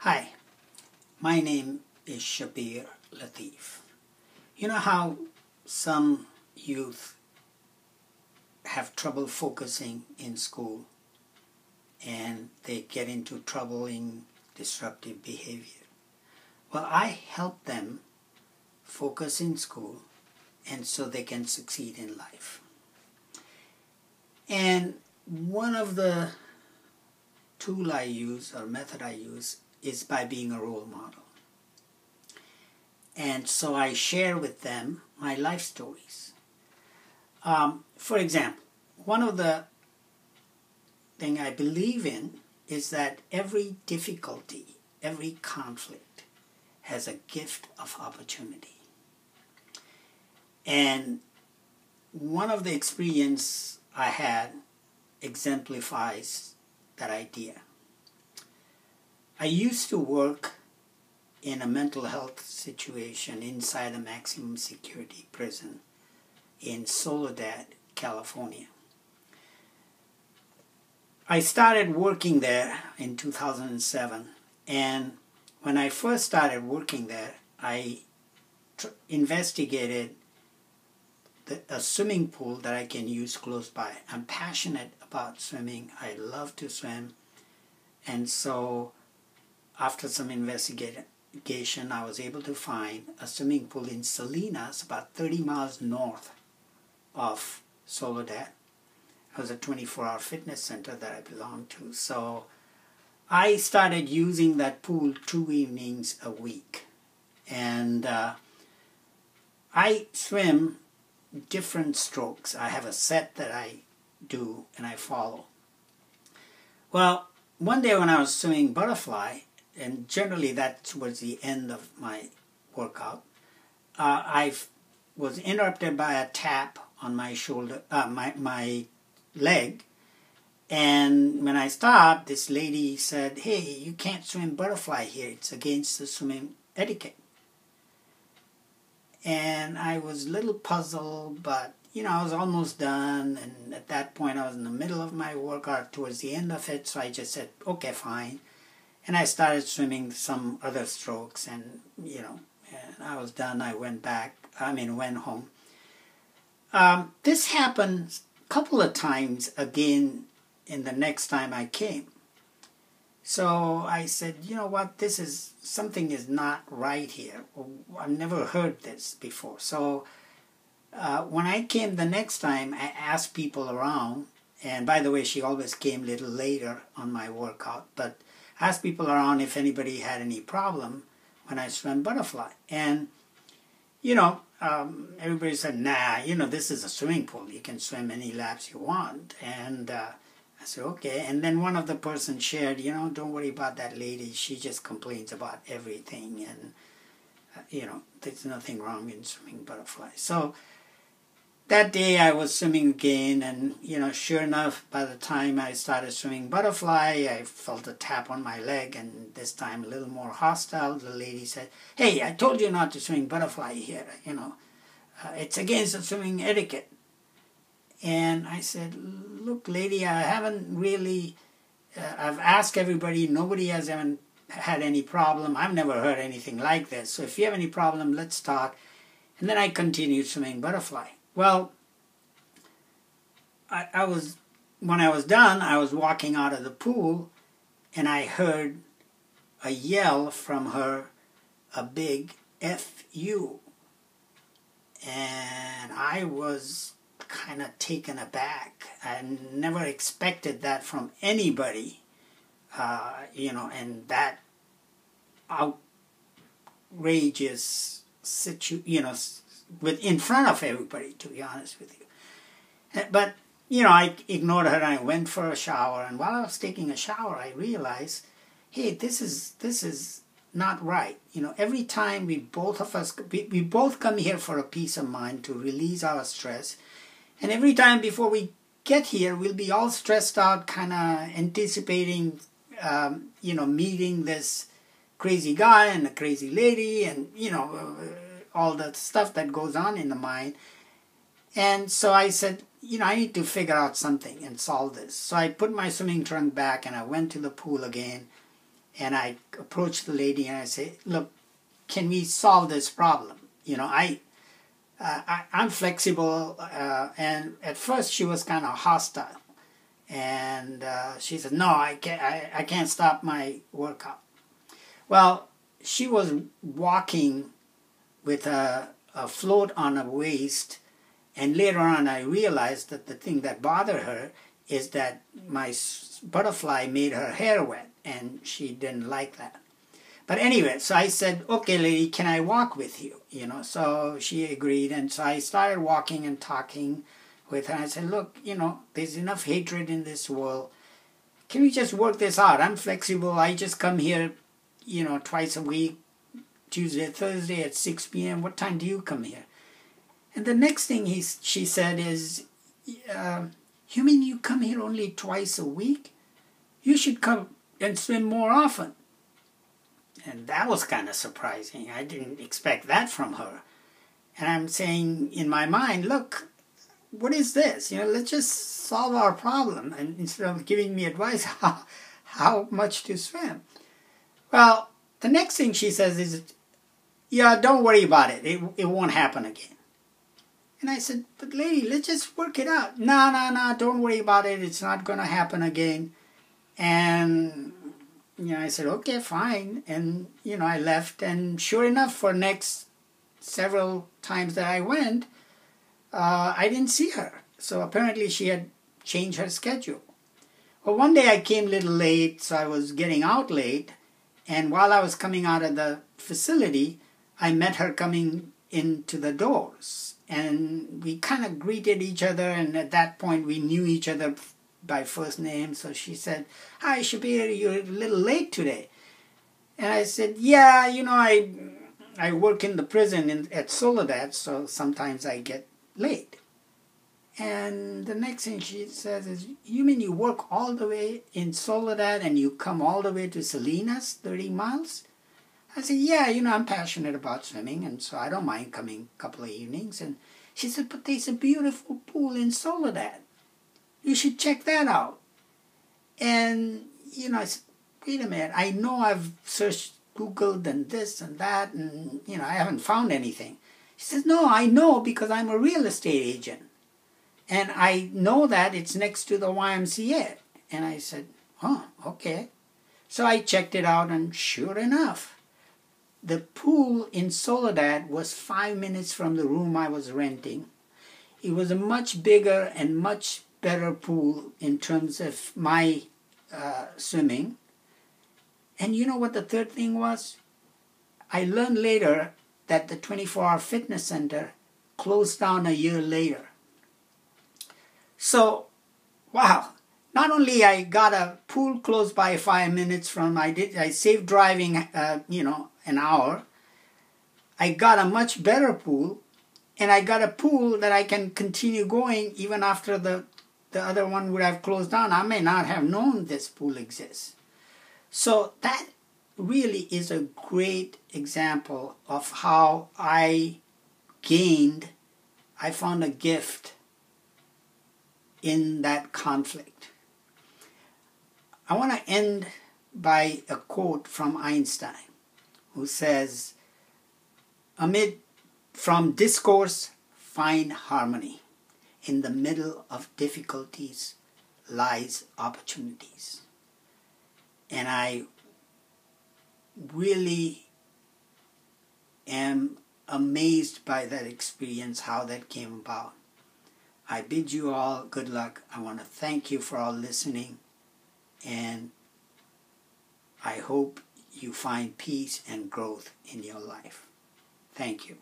Hi, my name is Shabir Latif. You know how some youth have trouble focusing in school and they get into troubling, disruptive behavior? Well, I help them focus in school and so they can succeed in life. And one of the tool I use or method I use is by being a role model. And so I share with them my life stories. For example, one of the things I believe in is that every difficulty, every conflict has a gift of opportunity. And one of the experience I had exemplifies that idea. I used to work in a mental health situation inside a maximum security prison in Soledad, California. I started working there in 2007, and when I first started working there, I investigated a swimming pool that I can use close by. I'm passionate about swimming. I love to swim, and so after some investigation, I was able to find a swimming pool in Salinas, about 30 miles north of Soledad. It was a 24-hour fitness center that I belonged to. So I started using that pool 2 evenings a week. And I swim different strokes. I have a set that I do and I follow. Well, one day when I was swimming butterfly, and generally that towards the end of my workout, I was interrupted by a tap on my shoulder, my leg, and when I stopped, this lady said, "Hey, you can't swim butterfly here. It's against the swimming etiquette." And I was a little puzzled, but I was almost done, and at that point I was in the middle of my workout towards the end of it, so I just said, "Okay, fine." And I started swimming some other strokes, and and I was done. I went home. This happened a couple of times again in the next time I came. So I said, you know what, something is not right here. I've never heard this before. So when I came the next time, I asked people around, and by the way, she always came a little later on my workout, but asked people around if anybody had any problem when I swam butterfly. And, everybody said, nah, this is a swimming pool. You can swim any laps you want. And I said, okay. And then one of the persons shared, don't worry about that lady. She just complains about everything. And, there's nothing wrong in swimming butterfly. So that day I was swimming again, and sure enough, by the time I started swimming butterfly, I felt a tap on my leg, and this time a little more hostile. The lady said, "Hey, I told you not to swim butterfly here, it's against the swimming etiquette." And I said, "Look, lady, I haven't really, I've asked everybody, nobody has ever had any problem. I've never heard anything like this. So if you have any problem, let's talk." And then I continued swimming butterfly. Well, when I was done, I was walking out of the pool, and I heard a yell from her, a big F-U. And I was kind of taken aback. I never expected that from anybody, and that outrageous in front of everybody, to be honest with you. But, I ignored her and I went for a shower. And while I was taking a shower, I realized, hey, this is not right. Every time we both come here for a peace of mind to release our stress. And every time before we get here, we'll be all stressed out, kind of anticipating, meeting this crazy guy and a crazy lady and, all the stuff that goes on in the mind. And so I said, I need to figure out something and solve this. So I put my swimming trunk back and I went to the pool again. And I approached the lady and I said, look, can we solve this problem? You know, I'm flexible, and at first she was kind of hostile. And she said, no, I can't stop my workout. Well, she was walking with a float on her waist, and later on I realized that the thing that bothered her is that my butterfly made her hair wet, and she didn't like that. But anyway, so I said, okay, lady, can I walk with you? You know, so she agreed, and so I started walking and talking with her. I said, look, you know, there's enough hatred in this world. Can we just work this out? I'm flexible. I just come here, you know, twice a week, Tuesday, Thursday at 6 p.m. What time do you come here? And the next thing she said is, you mean you come here only twice a week? You should come and swim more often. And that was kind of surprising. I didn't expect that from her. And I'm saying in my mind, look, what is this? You know, let's just solve our problem. And instead of giving me advice how much to swim. Well, the next thing she says is, yeah, don't worry about it. It won't happen again. And I said, but lady, let's just work it out. No, don't worry about it. It's not going to happen again. And you know, I said, okay, fine. And, you know, I left. And sure enough, for next several times that I went, I didn't see her. So apparently she had changed her schedule. Well, one day I came a little late, so I was getting out late. And while I was coming out of the facility, I met her coming into the doors. And we kind of greeted each other. And at that point, we knew each other by first name. So she said, hi, Shabir, you're a little late today. And I said, yeah, you know, I work in the prison at Soledad, so sometimes I get late. And the next thing she says is, you mean you work all the way in Soledad and you come all the way to Salinas, 30 miles? I said, yeah, you know, I'm passionate about swimming, and so I don't mind coming a couple of evenings. And she said, but there's a beautiful pool in Soledad. You should check that out. And, you know, I said, wait a minute, I know I've searched, Googled and this and that, and, you know, I haven't found anything. She says, no, I know because I'm a real estate agent. And I know that it's next to the YMCA. And I said, oh, okay. So I checked it out, and sure enough, the pool in Soledad was 5 minutes from the room I was renting. It was a much bigger and much better pool in terms of my swimming. And you know what the third thing was? I learned later that the 24-hour fitness center closed down a year later. So, wow, not only I got a pool close by 5 minutes from, I saved driving, you know, an hour. I got a much better pool, and I got a pool that I can continue going even after the other one would have closed down. I may not have known this pool exists. So that really is a great example of how I found a gift in that conflict. I want to end by a quote from Einstein, who says, from discourse, find harmony. In the middle of difficulties lies opportunities. And I really am amazed by that experience, how that came about. I bid you all good luck. I want to thank you for all listening, and I hope you find peace and growth in your life. Thank you.